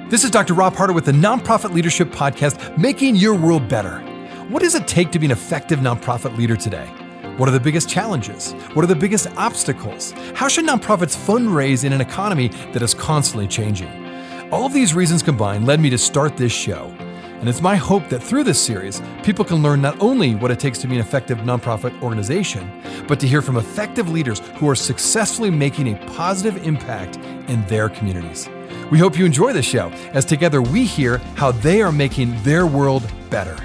This is Dr. Rob Harter with the Nonprofit Leadership Podcast, Making Your World Better. What does it take to be an effective nonprofit leader today? What are the biggest challenges? What are the biggest obstacles? How should nonprofits fundraise in an economy that is constantly changing? All of these reasons combined led me to start this show. And it's my hope that through this series, people can learn not only what it takes to be an effective nonprofit organization, but to hear from effective leaders who are successfully making a positive impact in their communities. We hope you enjoy the show as together we hear how they are making their world better.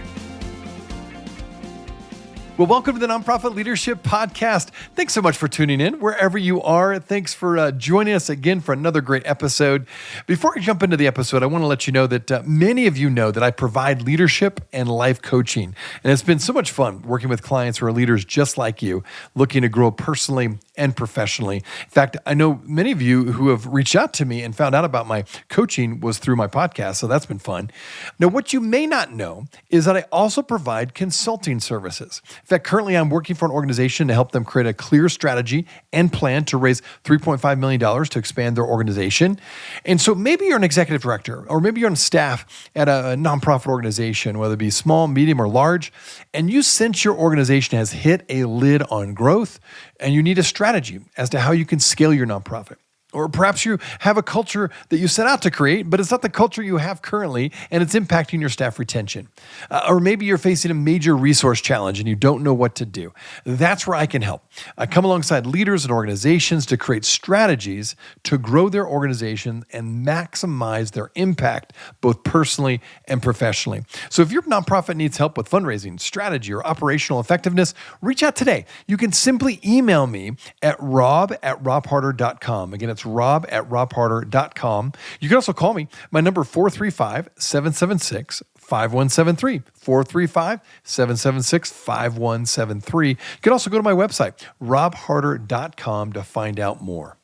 Well, welcome to the Nonprofit Leadership Podcast. Thanks so much for tuning in wherever you are. Thanks for joining us again for another great episode. Before I jump into the episode, I want to let you know that many of you know that I provide leadership and life coaching. And it's been so much fun working with clients who are leaders just like you, looking to grow personally and professionally. In fact, I know many of you who have reached out to me and found out about my coaching was through my podcast, so that's been fun. Now, what you may not know is that I also provide consulting services. In fact, currently I'm working for an organization to help them create a clear strategy and plan to raise $3.5 million to expand their organization. And so maybe you're an executive director, or maybe you're on staff at a nonprofit organization, whether it be small, medium, or large, and you sense your organization has hit a lid on growth, and you need a strategy as to how you can scale your nonprofit. Or perhaps you have a culture that you set out to create, but it's not the culture you have currently, and it's impacting your staff retention. Or maybe you're facing a major resource challenge and you don't know what to do. That's where I can help. I come alongside leaders and organizations to create strategies to grow their organization and maximize their impact, both personally and professionally. So if your nonprofit needs help with fundraising, strategy, or operational effectiveness, reach out today. You can simply email me at rob@robharter.com. Again, it's rob@robharter.com. You can also call me. My number 435-776-5173. 435-776-5173. You can also go to my website, robharter.com, to find out more.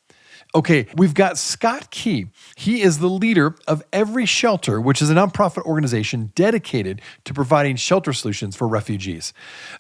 Okay, we've got Scott Key. He is the leader of Every Shelter, which is a nonprofit organization dedicated to providing shelter solutions for refugees.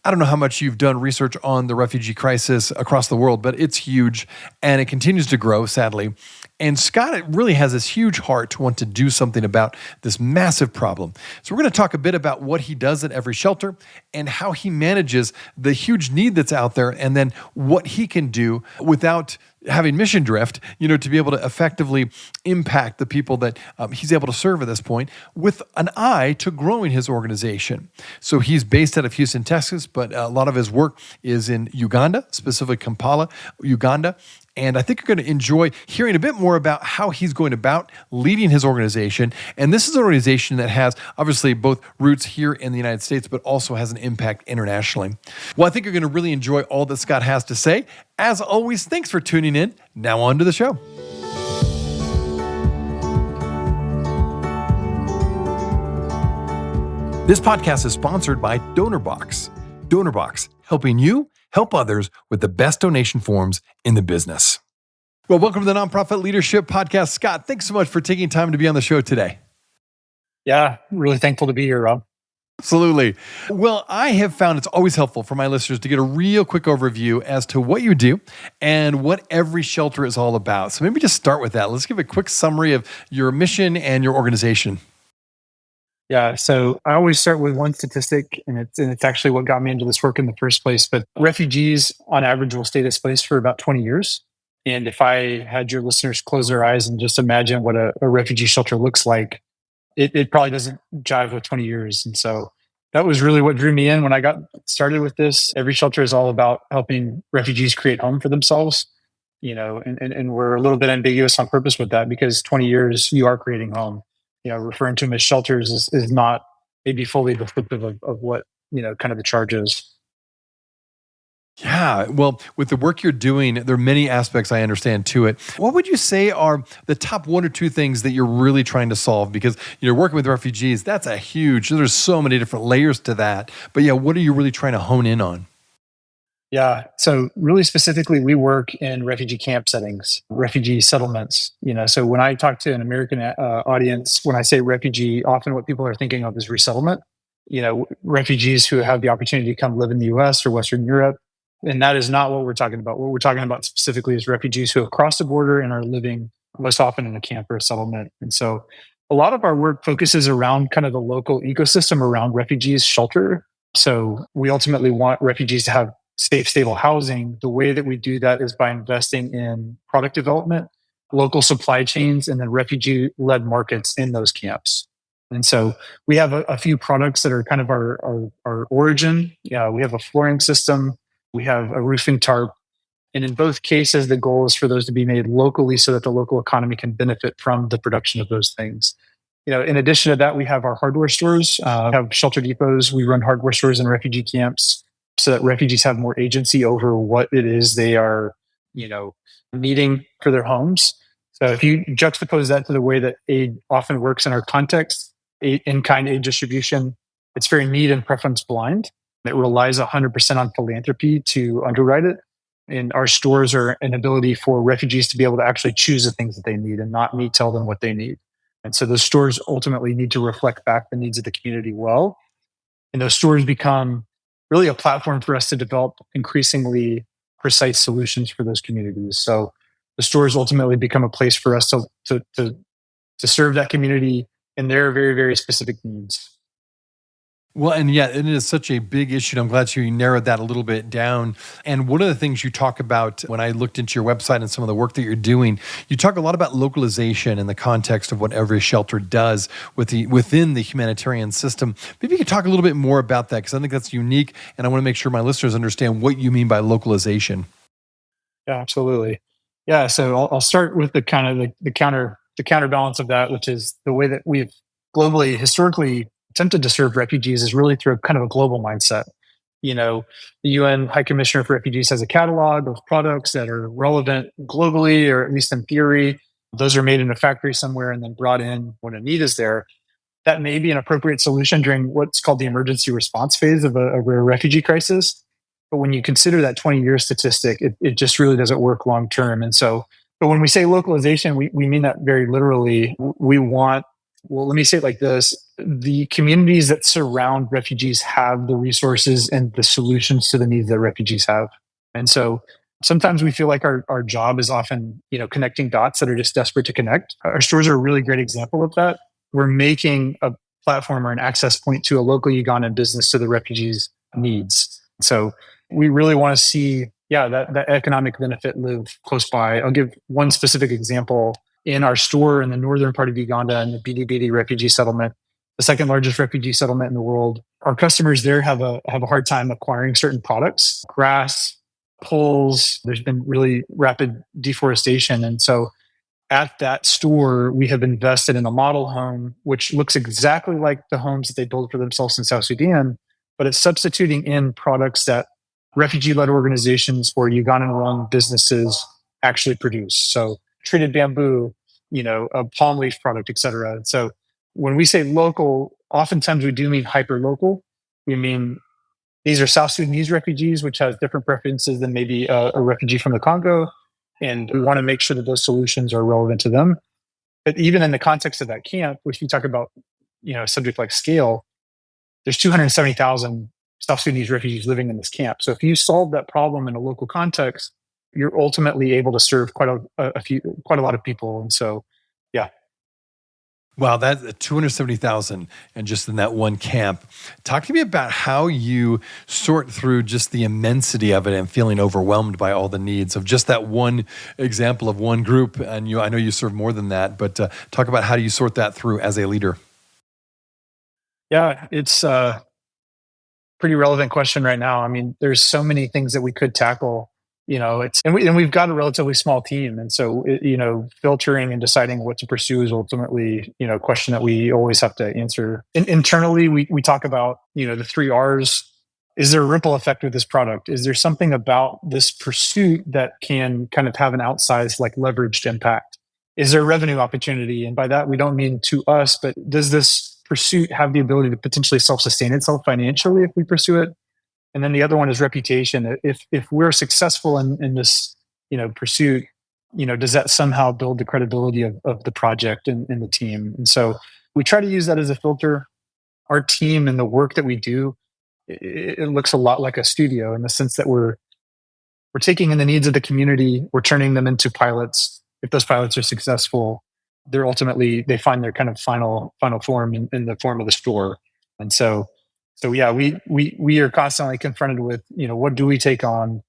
I don't know how much you've done research on the refugee crisis across the world, but it's huge and it continues to grow, sadly. And Scott really has this huge heart to want to do something about this massive problem. So we're going to talk a bit about what he does at Every Shelter and how he manages the huge need that's out there, and then what he can do without having mission drift, to be able to effectively impact the people that he's able to serve at this point, with an eye to growing his organization. So he's based out of Houston, Texas, but a lot of his work is in Uganda, specifically Kampala, Uganda. And I think you're going to enjoy hearing a bit more about how he's going about leading his organization. And this is an organization that has obviously both roots here in the United States, but also has an impact internationally. Well, I think you're going to really enjoy all that Scott has to say. As always, thanks for tuning in. Now on to the show. This podcast is sponsored by DonorBox. DonorBox, helping you help others with the best donation forms in the business. Well, welcome to the Nonprofit Leadership Podcast. Scott, thanks so much for taking time to be on the show today. Yeah, really thankful to be here, Rob. Absolutely. Well, I have found it's always helpful for my listeners to get a real quick overview as to what you do and what Every Shelter is all about. So maybe just start with that. Let's give a quick summary of your mission and your organization. Yeah, so I always start with one statistic, and it's actually what got me into this work in the first place. But refugees, on average, will stay displaced for about 20 years. And if I had your listeners close their eyes and just imagine what a refugee shelter looks like, it probably doesn't jive with 20 years. And so that was really what drew me in when I got started with this. Every Shelter is all about helping refugees create home for themselves, and we're a little bit ambiguous on purpose with that, because 20 years you are creating home. Referring to them as shelters is not maybe fully descriptive of what, kind of the charge is. Yeah, well, with the work you're doing, there are many aspects I understand to it. What would you say are the top one or two things that you're really trying to solve? Because you're working with refugees, there's so many different layers to that. But yeah, what are you really trying to hone in on? Yeah. So really specifically, we work in refugee camp settings, refugee settlements. So when I talk to an American audience, when I say refugee, often what people are thinking of is resettlement. Refugees who have the opportunity to come live in the U.S. or Western Europe. And that is not what we're talking about. What we're talking about specifically is refugees who have crossed the border and are living most often in a camp or a settlement. And so A lot of our work focuses around kind of the local ecosystem around refugees shelter. So we ultimately want refugees to have safe, stable housing. The way that we do that is by investing in product development, local supply chains, and then refugee led markets in those camps. And so we have a few products that are kind of our origin. Yeah, we have a flooring system, we have a roofing tarp, and in both cases, the goal is for those to be made locally so that the local economy can benefit from the production of those things. In addition to that, we have our hardware stores, have shelter depots. We run hardware stores in refugee camps so that refugees have more agency over what it is they are, you know, needing for their homes. So if you juxtapose that to the way that aid often works in our context, in-kind aid distribution, it's very need and preference blind. It relies 100% on philanthropy to underwrite it. And our stores are an ability for refugees to be able to actually choose the things that they need and not me tell them what they need. And so those stores ultimately need to reflect back the needs of the community well. And those stores become really a platform for us to develop increasingly precise solutions for those communities. So the stores ultimately become a place for us to serve that community in their very, very specific needs. Well, and yeah, it is such a big issue. And I'm glad you narrowed that a little bit down. And one of the things you talk about when I looked into your website and some of the work that you're doing, you talk a lot about localization in the context of what every shelter does within the humanitarian system. Maybe you could talk a little bit more about that because I think that's unique. And I want to make sure my listeners understand what you mean by localization. Yeah, absolutely. Yeah, so I'll start with the kind of the counterbalance of that, which is the way that we've globally historically attempted to serve refugees is really through kind of a global mindset. The UN High Commissioner for Refugees has a catalog of products that are relevant globally, or at least in theory. Those are made in a factory somewhere and then brought in when a need is there. That may be an appropriate solution during what's called the emergency response phase of a refugee crisis. But when you consider that 20-year statistic, it just really doesn't work long term. And so, but when we say localization, we mean that very literally. We want, well, let me say it like this: the communities that surround refugees have the resources and the solutions to the needs that refugees have. And so sometimes we feel like our job is often, connecting dots that are just desperate to connect. Our stores are a really great example of that. We're making a platform or an access point to a local Ugandan business to the refugees' needs. So we really want to see, that economic benefit live close by. I'll give one specific example. In our store in the northern part of Uganda, in the Bidi refugee settlement, the second largest refugee settlement in the world, our customers there have a hard time acquiring certain products, grass, poles. There's been really rapid deforestation, and so at that store, we have invested in a model home, which looks exactly like the homes that they build for themselves in South Sudan, but it's substituting in products that refugee led organizations or Ugandan run businesses actually produce. So treated bamboo, a palm leaf product, et cetera. So when we say local, oftentimes we do mean hyper local. We mean these are South Sudanese refugees, which has different preferences than maybe a refugee from the Congo. And we want to make sure that those solutions are relevant to them. But even in the context of that camp, which you talk about, a subject like scale, there's 270,000 South Sudanese refugees living in this camp. So if you solve that problem in a local context, you're ultimately able to serve quite a lot of people. And so, yeah. Wow, that's 270,000 and just in that one camp. Talk to me about how you sort through just the immensity of it and feeling overwhelmed by all the needs of just that one example of one group. And I know you serve more than that, but talk about how do you sort that through as a leader? Yeah, it's pretty relevant question right now. I mean, there's so many things that we could tackle. We've got a relatively small team, and so filtering and deciding what to pursue is ultimately a question that we always have to answer. Internally, we talk about the three R's. Is there a ripple effect with this product? Is there something about this pursuit that can kind of have an outsized, like, leveraged impact? Is there a revenue opportunity? And by that, we don't mean to us, but does this pursuit have the ability to potentially self-sustain itself financially if we pursue it? And then the other one is reputation. If we're successful in this pursuit, does that somehow build the credibility of the project and the team? And so we try to use that as a filter. Our team and the work that we do, it looks a lot like a studio in the sense that we're taking in the needs of the community, we're turning them into pilots. If those pilots are successful, they're ultimately, they find their kind of final form in the form of the store. And so yeah, we are constantly confronted with, what do we take on?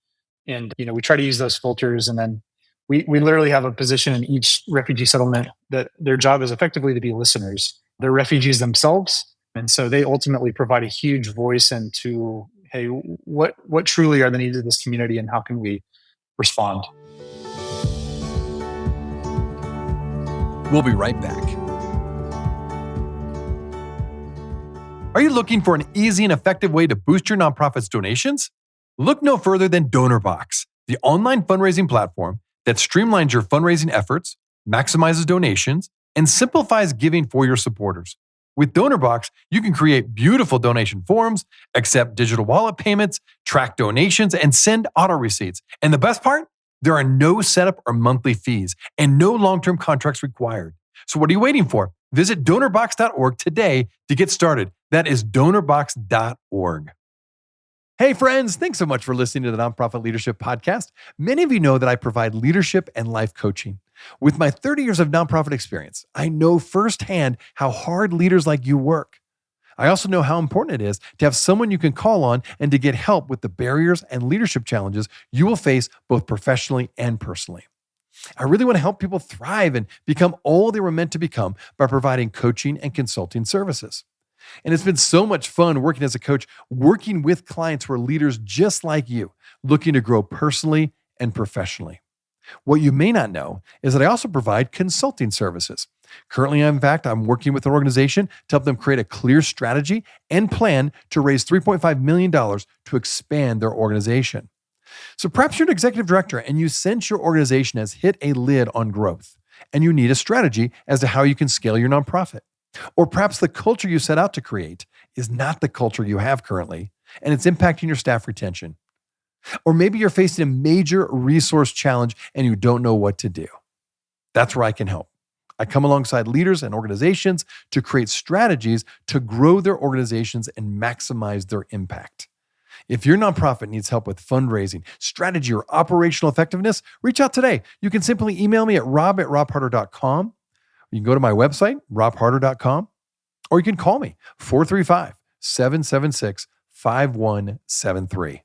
And we try to use those filters, and then we literally have a position in each refugee settlement that their job is effectively to be listeners. They're refugees themselves, and so they ultimately provide a huge voice into, hey, what truly are the needs of this community, and how can we respond? We'll be right back. Are you looking for an easy and effective way to boost your nonprofit's donations? Look no further than DonorBox, the online fundraising platform that streamlines your fundraising efforts, maximizes donations, and simplifies giving for your supporters. With DonorBox, you can create beautiful donation forms, accept digital wallet payments, track donations, and send auto receipts. And the best part? There are no setup or monthly fees and no long-term contracts required. So what are you waiting for? Visit donorbox.org today to get started. That is donorbox.org. Hey friends, thanks so much for listening to the Nonprofit Leadership Podcast. Many of you know that I provide leadership and life coaching. With my 30 years of nonprofit experience, I know firsthand how hard leaders like you work. I also know how important it is to have someone you can call on and to get help with the barriers and leadership challenges you will face both professionally and personally. I really want to help people thrive and become all they were meant to become by providing coaching and consulting services. And it's been so much fun working as a coach, working with clients who are leaders just like you, looking to grow personally and professionally. What you may not know is that I also provide consulting services. Currently, in fact, I'm working with an organization to help them create a clear strategy and plan to raise $3.5 million to expand their organization. So perhaps you're an executive director and you sense your organization has hit a lid on growth, and you need a strategy as to how you can scale your nonprofit. Or perhaps the culture you set out to create is not the culture you have currently, and it's impacting your staff retention. Or maybe you're facing a major resource challenge and you don't know what to do. That's where I can help. I come alongside leaders and organizations to create strategies to grow their organizations and maximize their impact. If your nonprofit needs help with fundraising, strategy, or operational effectiveness, reach out today. You can simply email me at rob@robharter.com. You can go to my website, robharter.com, or you can call me, 435-776-5173.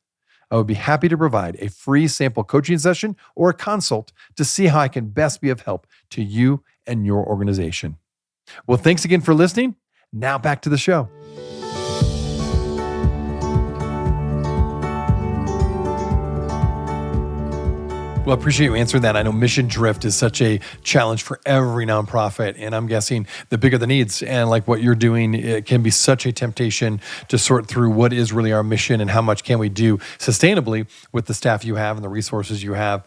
I would be happy to provide a free sample coaching session or a consult to see how I can best be of help to you and your organization. Well, thanks again for listening. Now back to the show. Well, I appreciate you answering that. I know mission drift is such a challenge for every nonprofit, and I'm guessing the bigger the needs and like what you're doing, it can be such a temptation to sort through what is really our mission and how much can we do sustainably with the staff you have and the resources you have.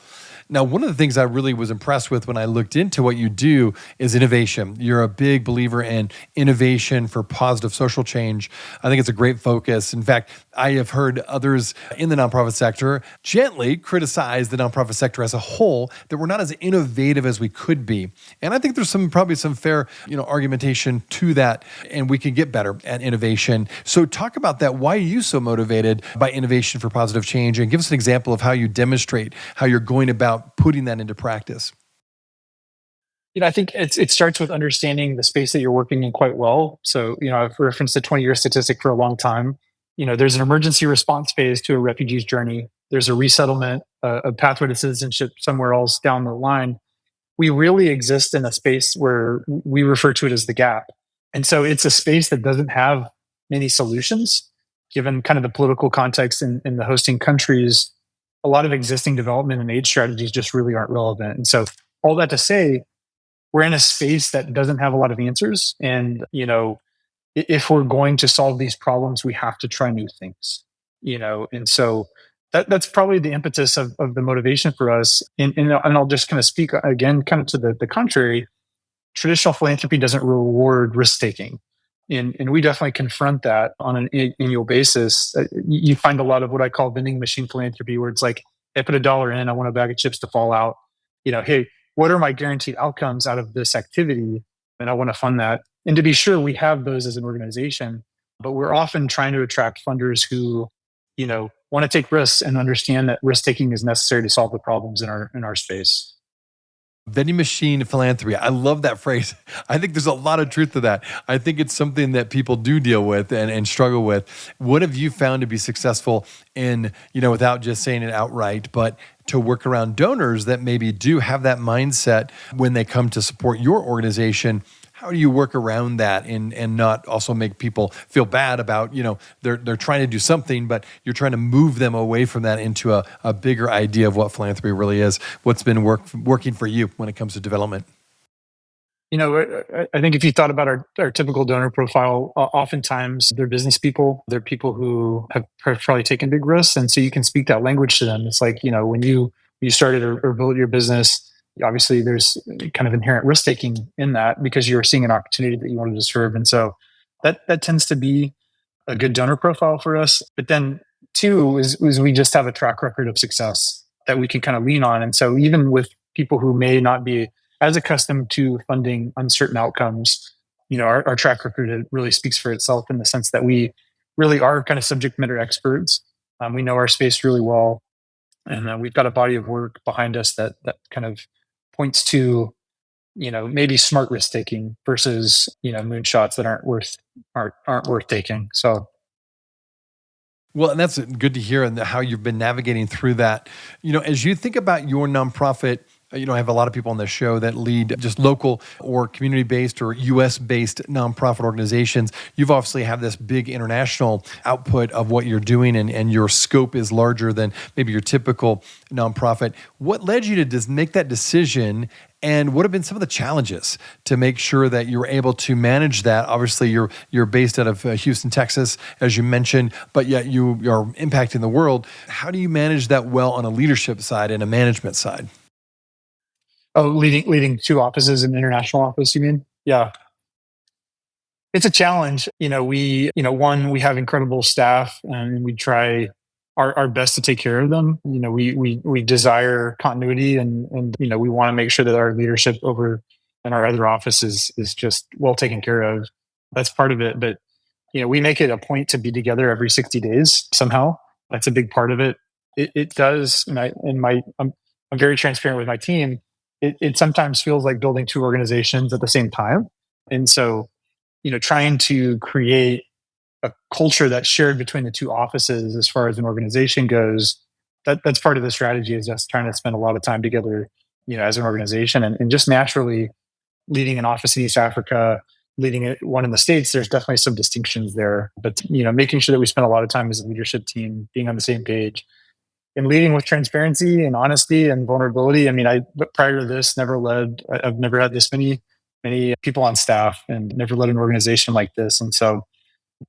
Now, one of the things I really was impressed with when I looked into what you do is innovation. You're a big believer in innovation for positive social change. I think it's a great focus. In fact, I have heard others in the nonprofit sector gently criticize the nonprofit sector as a whole, that we're not as innovative as we could be. And I think there's probably some fair, argumentation to that, and we can get better at innovation. So talk about that. Why are you so motivated by innovation for positive change? And give us an example of how you demonstrate how you're going about putting that into practice. I think it starts with understanding the space that you're working in quite well. So, I've referenced the 20-year statistic for a long time. There's an emergency response phase to a refugee's journey. There's a resettlement, a pathway to citizenship somewhere else down the line. We really exist in a space where we refer to it as the gap. And so it's a space that doesn't have many solutions, given kind of the political context in the hosting countries. A lot of existing development and aid strategies just really aren't relevant. And so all that to say, we're in a space that doesn't have a lot of answers. And, if we're going to solve these problems, we have to try new things, and so that's probably the impetus of the motivation for us. And I'll just kind of speak again, kind of to the contrary. Traditional philanthropy doesn't reward risk taking. And we definitely confront that on an annual basis. You find a lot of what I call vending machine philanthropy, where it's like, I put $1 in, I want a bag of chips to fall out. Hey, what are my guaranteed outcomes out of this activity? And I want to fund that. And to be sure, we have those as an organization, but we're often trying to attract funders who, want to take risks and understand that risk taking is necessary to solve the problems in our space. Vending machine philanthropy. I love that phrase. I think there's a lot of truth to that. I think it's something that people do deal with and struggle with. What have you found to be successful in, without just saying it outright, but to work around donors that maybe do have that mindset when they come to support your organization? How do you work around that and not also make people feel bad about, they're trying to do something, but you're trying to move them away from that into a bigger idea of what philanthropy really is? What's been working for you when it comes to development? I think if you thought about our typical donor profile, oftentimes they're business people. They're people who have probably taken big risks. And so you can speak that language to them. It's like, when you started or built your business, obviously there's kind of inherent risk taking in that because you're seeing an opportunity that you wanted to serve. And so that tends to be a good donor profile for us. But then two is we just have a track record of success that we can kind of lean on. And so even with people who may not be as accustomed to funding uncertain outcomes, our track record, it really speaks for itself in the sense that we really are kind of subject matter experts. We know our space really well, and we've got a body of work behind us that kind of points to maybe smart risk taking versus moonshots that aren't worth taking. So Well, and that's good to hear, and how you've been navigating through that. As you think about your nonprofit, I have a lot of people on this show that lead just local or community based or US based nonprofit organizations. You've obviously have this big international output of what you're doing, and your scope is larger than maybe your typical nonprofit. What led you to just make that decision? And what have been some of the challenges to make sure that you're able to manage that? Obviously, you're based out of Houston, Texas, as you mentioned, but yet you are impacting the world. How do you manage that well on a leadership side and a management side? oh, leading two offices, an international office, you mean? Yeah. It's a challenge. One, we have incredible staff and we try our best to take care of them. We desire continuity and we want to make sure that our leadership over in our other offices is just well taken care of. That's part of it. But we make it a point to be together every 60 days somehow. That's a big part of it. It does, and I'm very transparent with my team. It sometimes feels like building two organizations at the same time. And so trying to create a culture that's shared between the two offices as far as an organization goes, that's part of the strategy, is just trying to spend a lot of time together, as an organization, and just naturally leading an office in East Africa, one in the States, there's definitely some distinctions there. But making sure that we spend a lot of time as a leadership team being on the same page and leading with transparency and honesty and vulnerability. I mean, but prior to this, I've never had this many people on staff and never led an organization like this. And so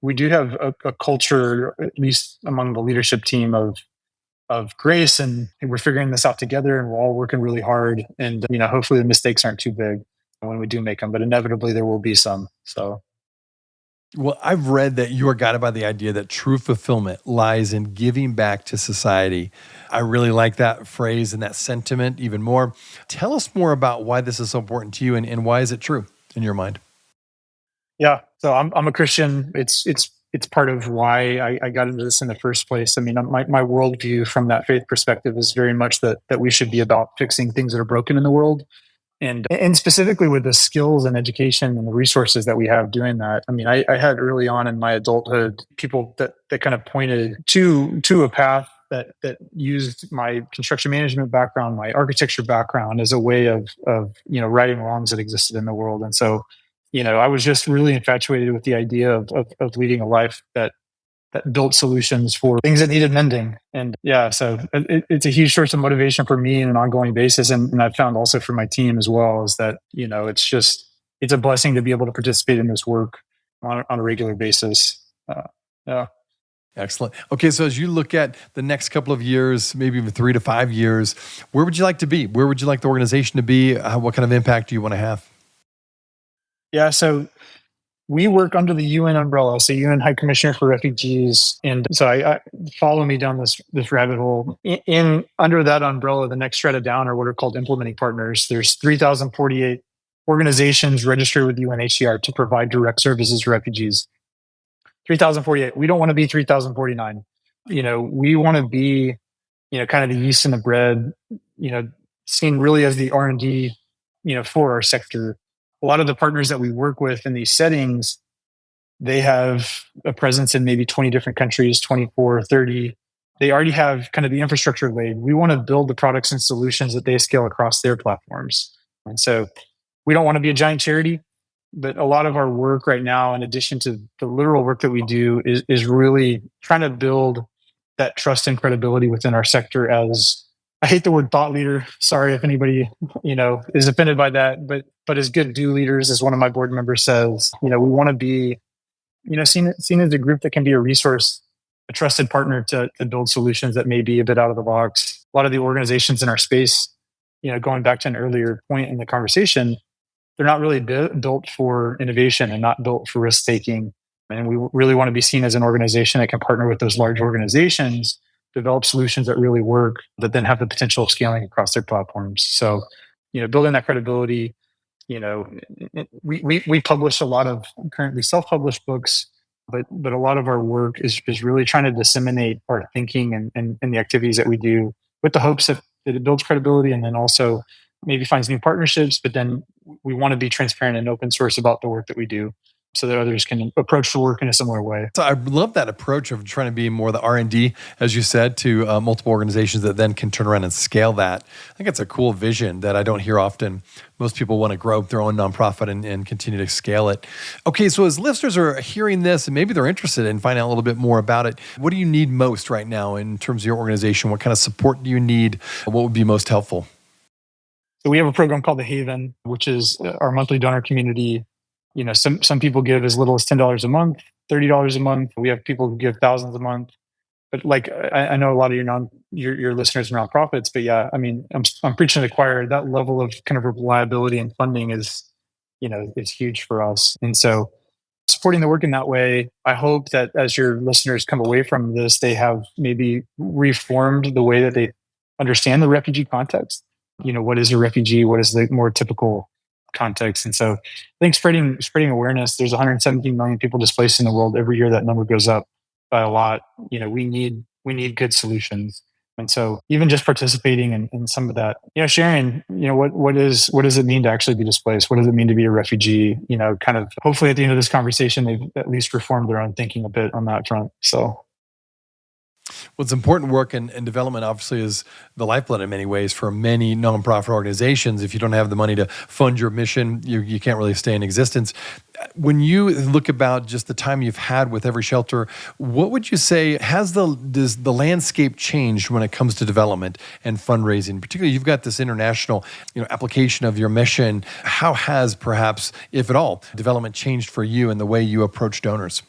we do have a culture, at least among the leadership team, of grace, and we're figuring this out together, and we're all working really hard. And hopefully the mistakes aren't too big when we do make them, but inevitably there will be some. So Well, I've read that you are guided by the idea that true fulfillment lies in giving back to society. I really like that phrase and that sentiment even more. Tell us more about why this is so important to you, and why is it true in your mind? yeah, so I'm a Christian. It's part of why I got into this in the first place. I mean, my worldview from that faith perspective is very much that we should be about fixing things that are broken in the world, and specifically with the skills and education and the resources that we have doing that. I mean, I had early on in my adulthood people that kind of pointed to a path that used my construction management background, my architecture background, as a way of righting wrongs that existed in the world. And so I was just really infatuated with the idea of leading a life that built solutions for things that needed mending. And yeah, so it's a huge source of motivation for me on an ongoing basis. And I've found also for my team as well, is that, it's a blessing to be able to participate in this work on a regular basis. Yeah. Excellent. Okay, so as you look at the next couple of years, maybe even 3 to 5 years, where would you like to be? Where would you like the organization to be? What kind of impact do you want to have? Yeah. So we work under the UN umbrella, so UN High Commissioner for Refugees, and so I follow me down this rabbit hole. In under that umbrella, the next strata down are what are called implementing partners. There's 3,048 organizations registered with UNHCR to provide direct services to refugees. 3,048. We don't want to be 3,049. We want to be kind of the yeast and the bread. Seen really as the R&D for our sector. A lot of the partners that we work with in these settings, they have a presence in maybe 20 different countries, 24, 30. They already have kind of the infrastructure laid. We want to build the products and solutions that they scale across their platforms. And so we don't want to be a giant charity, but a lot of our work right now, in addition to the literal work that we do, is really trying to build that trust and credibility within our sector as, I hate the word thought leader. Sorry if anybody, is offended by that, but as good do leaders, as one of my board members says, we want to be, seen as a group that can be a resource, a trusted partner to build solutions that may be a bit out of the box. A lot of the organizations in our space, going back to an earlier point in the conversation, they're not really built for innovation and not built for risk taking. And we really want to be seen as an organization that can partner with those large organizations, develop solutions that really work, that then have the potential of scaling across their platforms. So, building that credibility, you know, we publish a lot of currently self-published books, but a lot of our work is really trying to disseminate our thinking and the activities that we do with the hopes that it builds credibility and then also maybe finds new partnerships. But then we want to be transparent and open source about the work that we do so that others can approach the work in a similar way. So I love that approach of trying to be more the R&D, as you said, to multiple organizations that then can turn around and scale that. I think it's a cool vision that I don't hear often. Most people want to grow their own nonprofit and continue to scale it. Okay, so as listeners are hearing this and maybe they're interested in finding out a little bit more about it, what do you need most right now in terms of your organization? What kind of support do you need? What would be most helpful? So we have a program called the Haven, which is our monthly donor community. Some people give as little as $10 a month, $30 a month. We have people who give thousands a month. But like I know a lot of your listeners are nonprofits, but yeah, I mean, I'm preaching to the choir. That level of kind of reliability and funding is huge for us. And so supporting the work in that way, I hope that as your listeners come away from this, they have maybe reformed the way that they understand the refugee context. What is a refugee? What is the more typical context? And so I think spreading awareness. There's 117 million people displaced in the world every year. That number goes up by a lot. We need good solutions. And so even just participating in some of that, sharing, what does it mean to actually be displaced? What does it mean to be a refugee? Kind of hopefully at the end of this conversation, they've at least reformed their own thinking a bit on that front. So Well, it's important work and development obviously is the lifeblood in many ways for many nonprofit organizations. If you don't have the money to fund your mission, you can't really stay in existence. When you look about just the time you've had with every shelter, what would you say does the landscape changed when it comes to development and fundraising? Particularly, you've got this international, application of your mission. How has perhaps, if at all, development changed for you and the way you approach donors?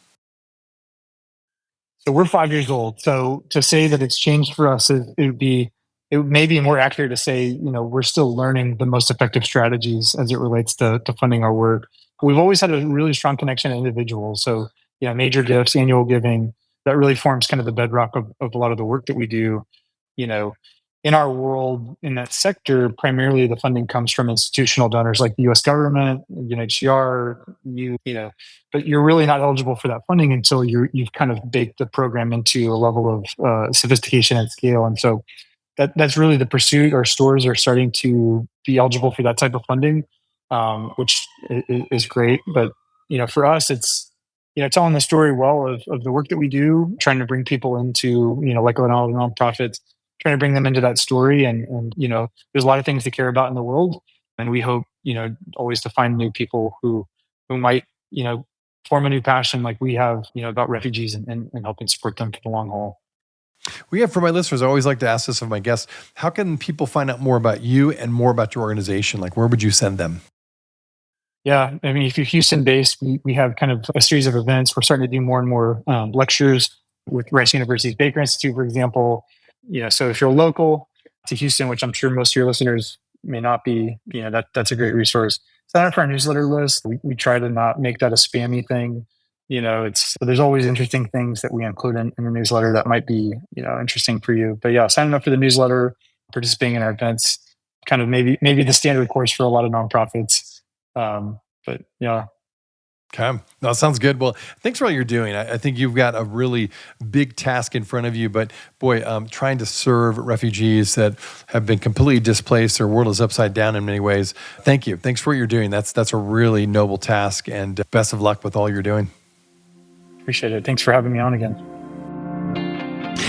So we're 5 years old. So to say that it's changed for us, it may be more accurate to say, we're still learning the most effective strategies as it relates to funding our work. We've always had a really strong connection to individuals. So, major gifts, annual giving, that really forms kind of the bedrock of a lot of the work that we do. You know, in our world, in that sector, primarily the funding comes from institutional donors like the US government, UNHCR, but you're really not eligible for that funding until you've kind of baked the program into a level of sophistication and scale. And so that's really the pursuit. Our stores are starting to be eligible for that type of funding, which is great. But for us, it's telling the story well of the work that we do, trying to bring people into like a lot of nonprofits, trying to bring them into that story, and there's a lot of things to care about in the world, and we hope always to find new people who might form a new passion like we have about refugees and helping support them for the long haul. We have for my listeners, I always like to ask this of my guests, how can people find out more about you and more about your organization? Like, where would you send them? Yeah, I mean, if you're Houston based, we have kind of a series of events. We're starting to do more and more lectures with Rice University's Baker Institute, for example. So if you're local to Houston, which I'm sure most of your listeners may not be, that's a great resource. Sign up for our newsletter list. We try to not make that a spammy thing. There's always interesting things that we include in the newsletter that might be interesting for you. But yeah, signing up for the newsletter, participating in our events, kind of maybe the standard course for a lot of nonprofits. But yeah. Okay. No, sounds good. Well, thanks for all you're doing. I think you've got a really big task in front of you, but boy, trying to serve refugees that have been completely displaced, their world is upside down in many ways. Thank you. Thanks for what you're doing. That's a really noble task, and best of luck with all you're doing. Appreciate it. Thanks for having me on again.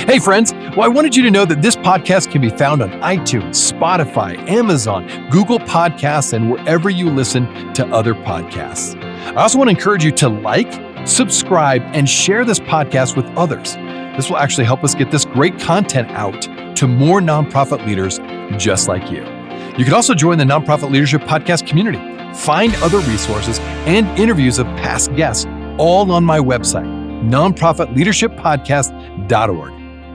Hey, friends. Well, I wanted you to know that this podcast can be found on iTunes, Spotify, Amazon, Google Podcasts, and wherever you listen to other podcasts. I also want to encourage you to like, subscribe, and share this podcast with others. This will actually help us get this great content out to more nonprofit leaders just like you. You can also join the Nonprofit Leadership Podcast community. Find other resources and interviews of past guests all on my website, nonprofitleadershippodcast.org.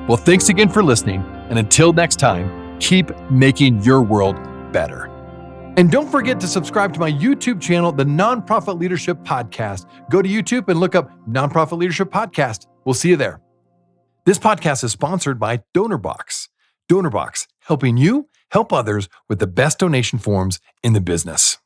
Well, thanks again for listening. And until next time, keep making your world better. And don't forget to subscribe to my YouTube channel, the Nonprofit Leadership Podcast. Go to YouTube and look up Nonprofit Leadership Podcast. We'll see you there. This podcast is sponsored by DonorBox. DonorBox, helping you help others with the best donation forms in the business.